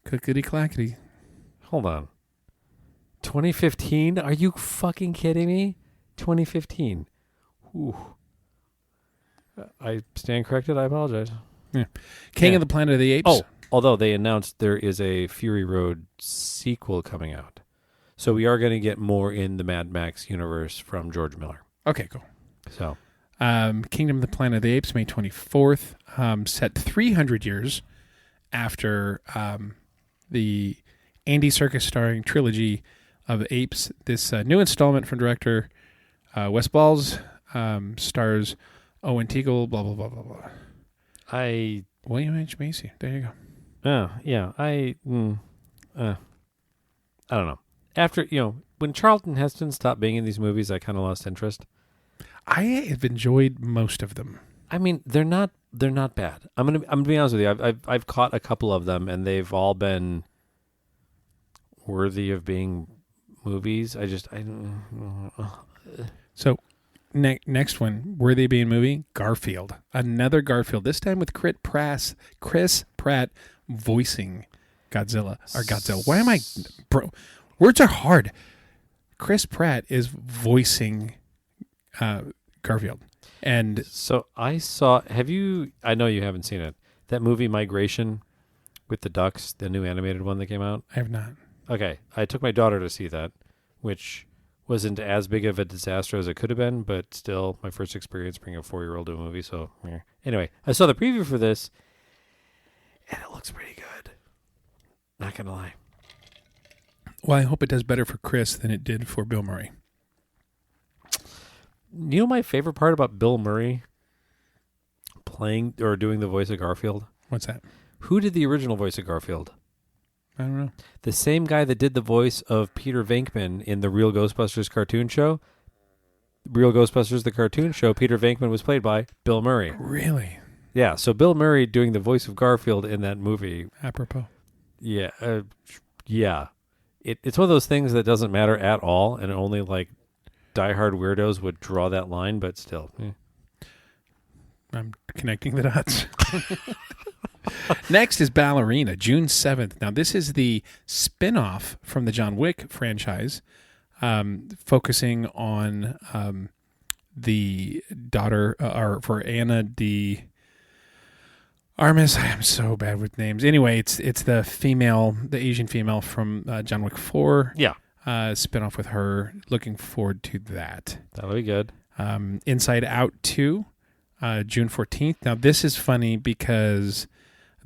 Clickety clackety. Hold on. 2015? Are you fucking kidding me? 2015. Ooh. I stand corrected. I apologize. Yeah. King of the Planet of the Apes. Oh, although they announced there is a Fury Road sequel coming out. So we are going to get more in the Mad Max universe from George Miller. Okay, cool. So, Kingdom of the Planet of the Apes, May 24th. Set 300 years after the Andy Serkis starring trilogy of Apes. This new installment from director Wes Balls stars Owen Teagle, blah, blah, blah, blah, blah. William H. Macy. There you go. Oh, yeah. I don't know. After, when Charlton Heston stopped being in these movies, I kind of lost interest. I have enjoyed most of them. I mean, they're not bad. I'm gonna be honest with you. I've caught a couple of them, and they've all been worthy of being movies. So, next one, worthy of being movie, Garfield. Another Garfield. This time with Chris Pratt voicing Godzilla. Why am I... Bro, words are hard. Chris Pratt is voicing Garfield. And so I saw... I know you haven't seen it. That movie Migration with the ducks, the new animated one that came out. I have not. Okay. I took my daughter to see that, which wasn't as big of a disaster as it could have been, but still my first experience bringing a 4-year-old to a movie. So anyway, I saw the preview for this, and it looks pretty good. Not going to lie. Well, I hope it does better for Chris than it did for Bill Murray. You know my favorite part about Bill Murray playing or doing the voice of Garfield? What's that? Who did the original voice of Garfield? I don't know. The same guy that did the voice of Peter Venkman in the Real Ghostbusters cartoon show. Real Ghostbusters, the cartoon show, Peter Venkman was played by Bill Murray. Really? Yeah, so Bill Murray doing the voice of Garfield in that movie. Apropos. Yeah. Yeah. It's one of those things that doesn't matter at all, and only like diehard weirdos would draw that line, but still. I'm connecting the dots. Next is Ballerina, June 7th. Now, this is the spin-off from the John Wick franchise, focusing on the daughter, or for Anna de Armas. I am so bad with names. Anyway, it's the Asian female from John Wick 4. Yeah. Spin-off with her. Looking forward to that. That'll be good. Inside Out 2, June 14th. Now, this is funny because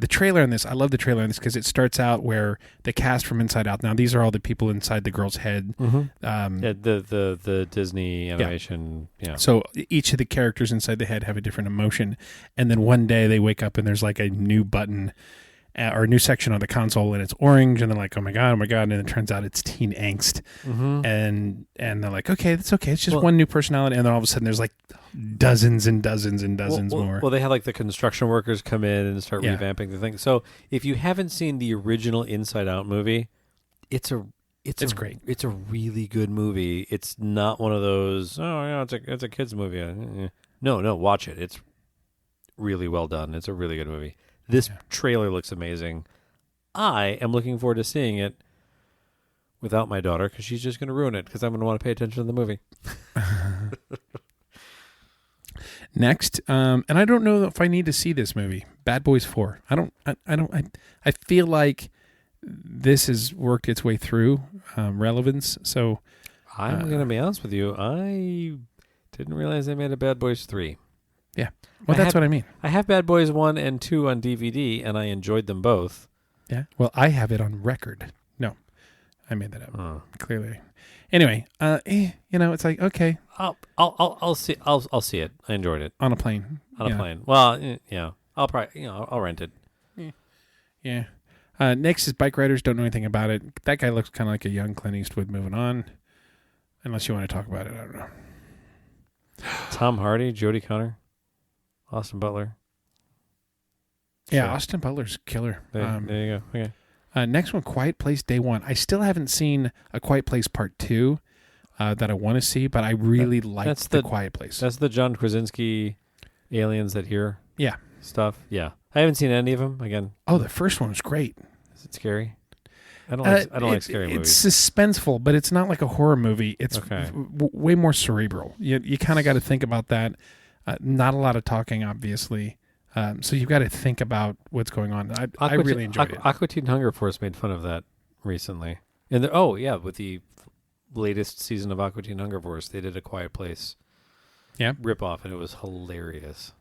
the trailer on this, I love the trailer on this because it starts out where the cast from Inside Out. Now, these are all the people inside the girl's head. Mm-hmm. The Disney animation. Yeah. So each of the characters inside the head have a different emotion. And then one day they wake up and there's like a new button or a new section on the console and it's orange. And they're like, oh my God. And then it turns out it's teen angst. Mm-hmm. And they're like, okay, that's okay. It's just one new personality. And then all of a sudden there's like dozens and dozens and dozens more. Well, they had like the construction workers come in and start revamping the thing. So if you haven't seen the original Inside Out movie, it's great. It's a really good movie. It's not one of those, it's a kid's movie. No, watch it. It's really well done. It's a really good movie. This trailer looks amazing. I am looking forward to seeing it without my daughter because she's just going to ruin it because I'm going to want to pay attention to the movie. Next, and I don't know if I need to see this movie, Bad Boys 4. I feel like this has worked its way through relevance. So I'm going to be honest with you. I didn't realize they made a Bad Boys 3. Yeah. Well, that's what I mean. I have Bad Boys 1 and 2 on DVD, and I enjoyed them both. Yeah. Well, I have it on record. No, I made that up. Clearly. Anyway, it's like, okay. I'll see it. I enjoyed it on a plane. On a plane. Well, yeah. I'll probably, I'll rent it. Yeah. Next is Bike Riders. Don't know anything about it. That guy looks kind of like a young Clint Eastwood. Moving on. Unless you want to talk about it, I don't know. Tom Hardy, Jodie Connor, Austin Butler. Yeah, Sure. Austin Butler's killer. There you go. Okay. Next one, Quiet Place Day One. I still haven't seen A Quiet Place Part 2 that I want to see, but I really like the Quiet Place. That's the John Krasinski Aliens That Hear stuff. Yeah. I haven't seen any of them. Again. Oh, the first one was great. Is it scary? I don't like scary movies. It's suspenseful, but it's not like a horror movie. It's way more cerebral. You kind of got to think about that. Not a lot of talking, obviously. So you've got to think about what's going on. I really enjoyed it. Aqua Teen Hunger Force made fun of that recently. And with the latest season of Aqua Teen Hunger Force, they did A Quiet Place ripoff, and it was hilarious.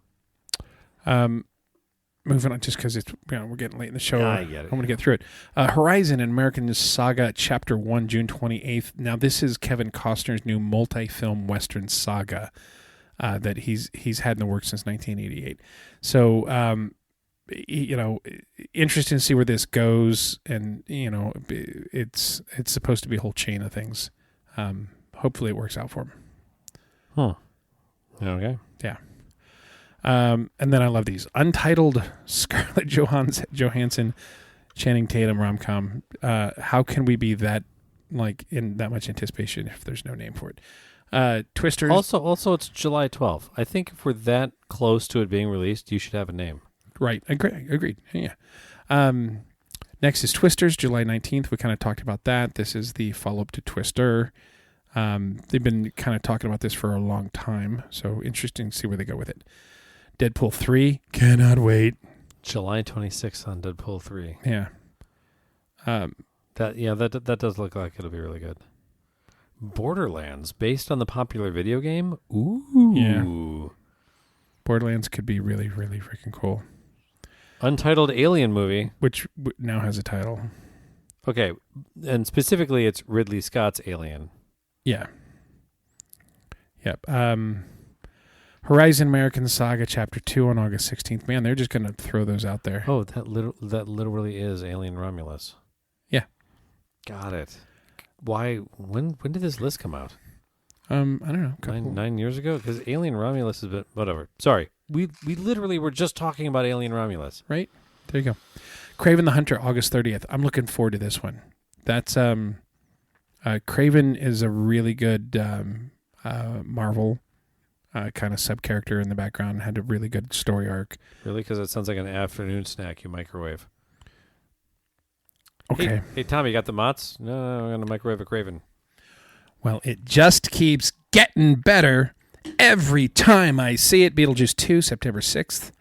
moving on, just because it's we're getting late in the show. Yeah, I get it. I want to get through it. Horizon and American Saga Chapter 1, June 28th. Now, this is Kevin Costner's new multi-film Western saga that he's had in the works since 1988. So, interesting to see where this goes, and it's supposed to be a whole chain of things. Hopefully, it works out for him. Huh. Okay. Yeah. And then I love these Untitled Scarlett Johansson, Channing Tatum rom-com. How can we be that in that much anticipation if there's no name for it? Twisters. Also, it's July 12th. I think if we're that close to it being released, you should have a name. Right. Agreed. Yeah. Next is Twisters, July 19th. We kind of talked about that. This is the follow-up to Twister. They've been kind of talking about this for a long time, so interesting to see where they go with it. Deadpool 3, cannot wait. July 26th on Deadpool 3. Yeah. That does look like it'll be really good. Borderlands, based on the popular video game? Ooh. Yeah. Borderlands could be really, really freaking cool. Untitled Alien movie. Which now has a title. Okay, and specifically it's Ridley Scott's Alien. Yeah. Yep. Horizon American Saga Chapter 2 on August 16th. Man, they're just going to throw those out there. Oh, that literally is Alien Romulus. Yeah. Got it. Why? When did this list come out? I don't know. 9 years ago? Because Alien Romulus has been... Whatever. Sorry. We literally were just talking about Alien Romulus. Right? There you go. Craven the Hunter, August 30th. I'm looking forward to this one. That's... Craven is a really good Marvel kind of sub-character in the background. Had a really good story arc. Really? Because it sounds like an afternoon snack you microwave. Okay. Hey, Tom, you got the Mott's? No, I'm going to microwave a Craven. Well, it just keeps getting better every time I see it. Beetlejuice 2, September 6th.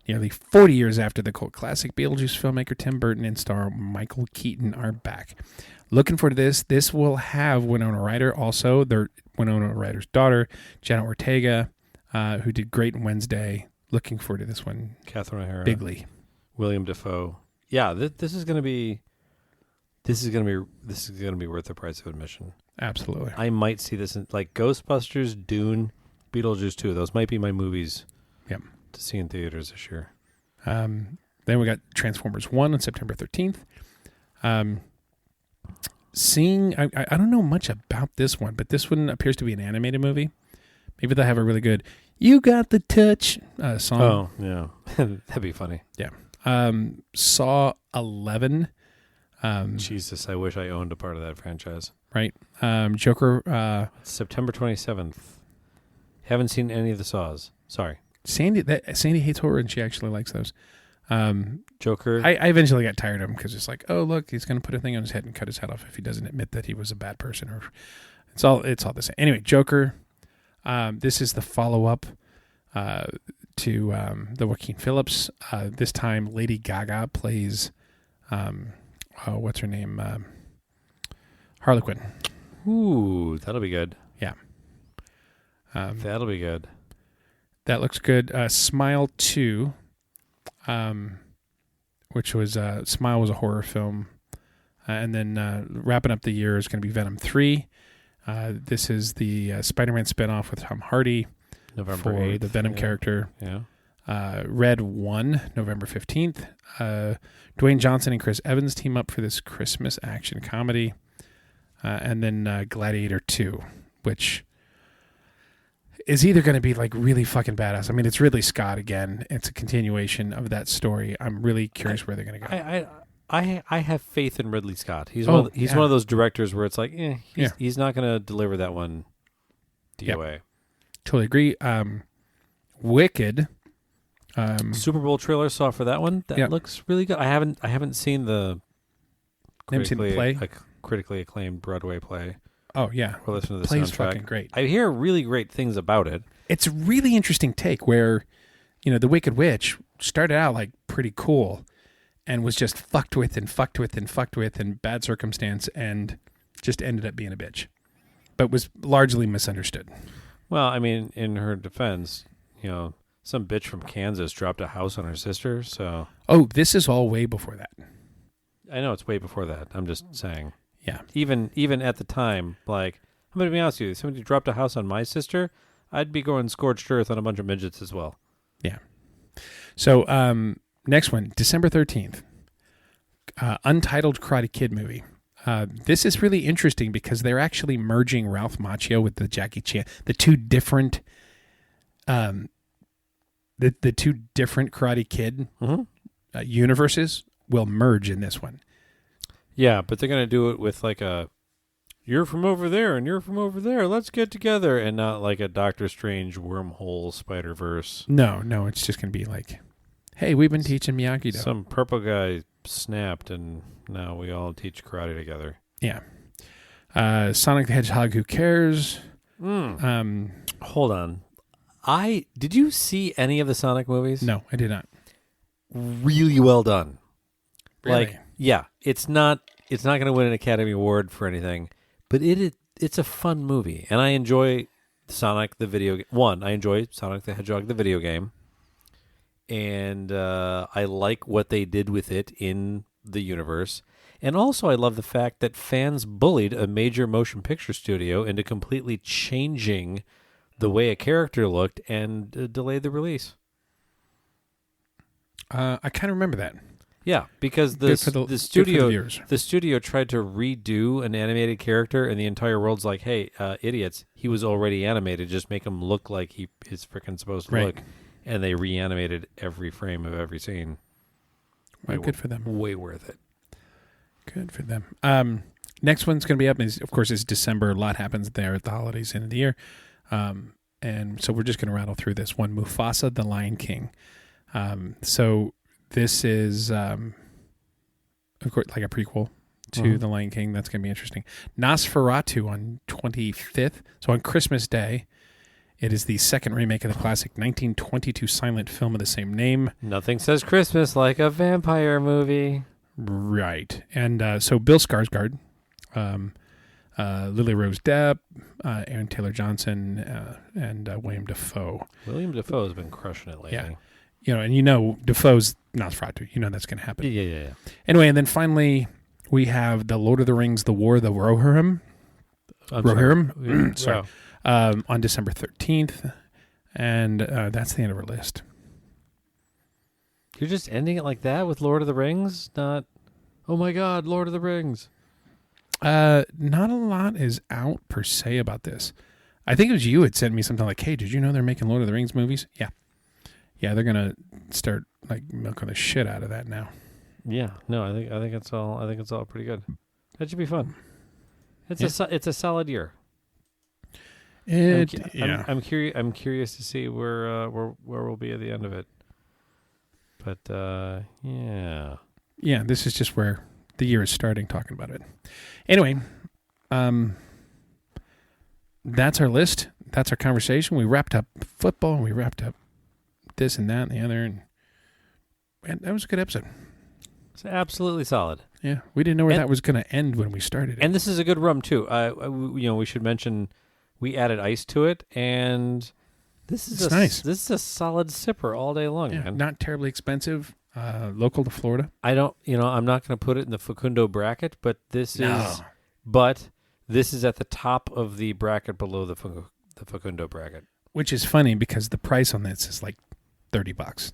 Nearly 40 years after the cult classic, Beetlejuice filmmaker Tim Burton and star Michael Keaton are back. Looking forward to this. This will have Winona Ryder also. Winona Ryder's daughter, Jenna Ortega, who did great in Wednesday. Looking forward to this one. Catherine O'Hara. Bigly. William Dafoe. Yeah, this is going to be worth the price of admission. Absolutely. I might see this in Ghostbusters, Dune, Beetlejuice 2. Those might be my movies. Yep. To see in theaters this year. Then we got Transformers 1 on September 13th. I don't know much about this one, but this one appears to be an animated movie. Maybe they'll have a really good "You Got the Touch" song. Oh, yeah. That'd be funny. Yeah. Saw 11. Jesus, I wish I owned a part of that franchise. Right. Joker. September 27th. Haven't seen any of the Saws. Sorry. Sandy hates horror, and she actually likes those. Joker. I eventually got tired of him because it's like, oh, look, he's going to put a thing on his head and cut his head off if he doesn't admit that he was a bad person. Or it's all the same. Anyway, Joker. This is the follow-up to the Joaquin Phillips. This time, Lady Gaga plays, what's her name? Harley Quinn. Ooh, that'll be good. Yeah. That'll be good. That looks good. Smile 2, which was Smile was a horror film. And then wrapping up the year is going to be Venom 3. This is the Spider-Man spinoff with Tom Hardy November for 8th, the Venom character. Yeah. Red 1, November 15th. Dwayne Johnson and Chris Evans team up for this Christmas action comedy. And then Gladiator 2, which is either going to be really fucking badass. I mean, it's Ridley Scott again. It's a continuation of that story. I'm really curious where they're going to go. I have faith in Ridley Scott. He's one of those directors where it's like, he's not going to deliver that one DOA. Yep. Totally agree. Wicked. Super Bowl trailer saw for that one. That looks really good. I haven't seen the critically acclaimed Broadway play. Oh yeah, or listen to the play's soundtrack. Fucking great. I hear really great things about it. It's a really interesting take where, the Wicked Witch started out pretty cool, and was just fucked with in bad circumstance, and just ended up being a bitch, but was largely misunderstood. Well, I mean, in her defense, some bitch from Kansas dropped a house on her sister. So Oh, this is all way before that. I know it's way before that. I'm just saying. Yeah. Even at the time, like, I'm going to be honest with you, if somebody dropped a house on my sister, I'd be going scorched earth on a bunch of midgets as well. Yeah. So next one, December 13th, Untitled Karate Kid movie. This is really interesting because they're actually merging Ralph Macchio with the Jackie Chan. The two different the two different Karate Kid universes will merge in this one. Yeah, but they're going to do it with like a, you're from over there and you're from over there, let's get together, and not like a Doctor Strange wormhole Spider-Verse. No, it's just going to be like, hey, we've been teaching Miyagi-Do. Some purple guy snapped and now we all teach karate together. Yeah. Sonic the Hedgehog, Who Cares? Hold on. Did you see any of the Sonic movies? No, I did not. Really well done. Really? Like, yeah, it's not going to win an Academy Award for anything, but it's a fun movie, and I enjoy Sonic the video. I enjoy Sonic the Hedgehog the video game, and I like what they did with it in the universe, and also I love the fact that fans bullied a major motion picture studio into completely changing the way a character looked and delayed the release. I kind of remember that. Yeah, because the studio tried to redo an animated character, and the entire world's like, "Hey, idiots! He was already animated. Just make him look like he is freaking supposed to look." And they reanimated every frame of every scene. Well, good for them. Way worth it. Good for them. Next one's going to be up is, of course, is December. A lot happens there at the holidays, end of the year, and so we're just going to rattle through this one. Mufasa, the Lion King. So this is, of course, like a prequel to The Lion King. That's going to be interesting. Nosferatu on 25th. So on Christmas Day, it is the second remake of the classic 1922 silent film of the same name. Nothing says Christmas like a vampire movie. Right. And so Bill Skarsgård, Lily Rose Depp, Aaron Taylor Johnson, and William Dafoe. William Dafoe has been crushing it lately. Yeah. And Dafoe's Nosferatu. That's going to happen. Yeah. Anyway, and then finally, we have the Lord of the Rings, The War of the Rohirrim. Sorry. On December 13th. And that's the end of our list. You're just ending it like that with Lord of the Rings? Not, oh my God, Lord of the Rings. Not a lot is out per se about this. I think it was you had sent me something like, hey, did you know they're making Lord of the Rings movies? Yeah. Yeah, they're going to start like milking the shit out of that now. Yeah. No, I think it's all pretty good. That should be fun. It's a solid year. I'm curious to see where we'll be at the end of it. But yeah. Yeah, this is just where the year is starting talking about it. Anyway, that's our list. That's our conversation. We wrapped up football. We wrapped up this and that and the other. And that was a good episode. It's absolutely solid. Yeah, we didn't know where that was going to end when we started it. And this is a good rum, too. We should mention we added ice to it, and this is nice. This is a solid sipper all day long, man. Not terribly expensive, local to Florida. I'm not going to put it in the Facundo bracket, but this is at the top of the bracket below the Facundo bracket. Which is funny because the price on this is like $30.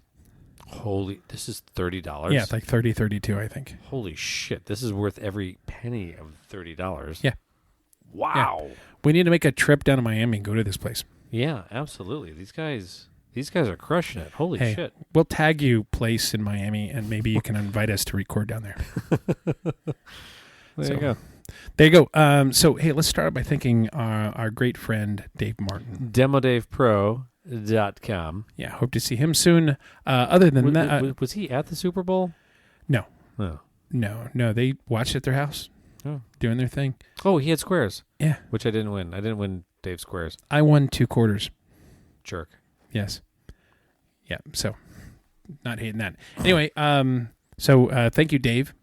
This is $30? Yeah, it's like 30, 32, I think. Holy shit, this is worth every penny of $30. Yeah. Wow. Yeah. We need to make a trip down to Miami and go to this place. Yeah, absolutely. These guys are crushing it. Holy shit. We'll tag you place in Miami, and maybe you can invite us to record down there. There you go. There you go. So, hey, let's start by thanking our great friend, Dave Martin. DemoDavePro.com. Yeah, hope to see him soon. Other than that... was he at the Super Bowl? No. Oh. No. They watched at their house, doing their thing. Oh, he had squares. Yeah. Which I didn't win. I didn't win Dave's squares. I won 2 quarters. Jerk. Yes. Yeah, so not hating that. Anyway, so thank you, Dave.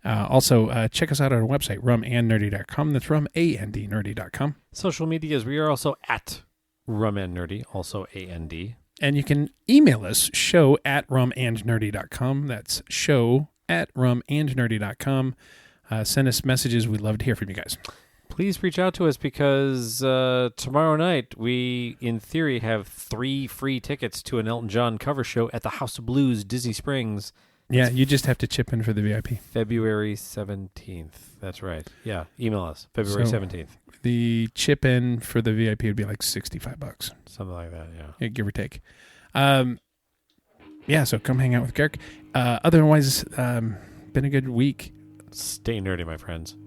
Also, check us out on our website, rumandnerdy.com. That's rumandnerdy.com. Social medias, we are also at rumandnerdy, also AND. And you can email us, show@rumandnerdy.com. That's show@rumandnerdy.com. Send us messages. We'd love to hear from you guys. Please reach out to us because tomorrow night we, in theory, have 3 free tickets to an Elton John cover show at the House of Blues, Disney Springs. Yeah, you just have to chip in for the VIP. February 17th. That's right. Yeah, email us. February 17th. The chip in for the VIP would be like $65. Something like that, yeah. Give or take. Yeah, so come hang out with Kirk. Otherwise, been a good week. Stay nerdy, my friends.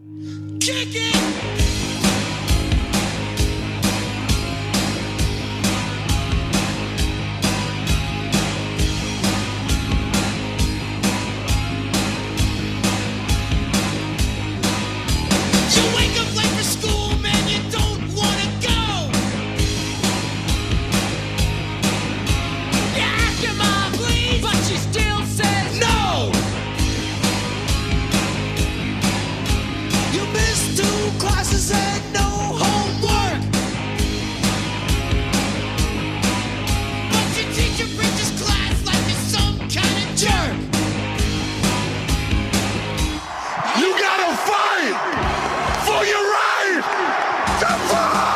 Kick it! You wake up late for school, man, you don't wanna go. You ask your mom, please, but she still says no. You missed 2 classes and no homework. But your teacher preaches class like you're some kind of jerk. You gotta fight for your right to fight!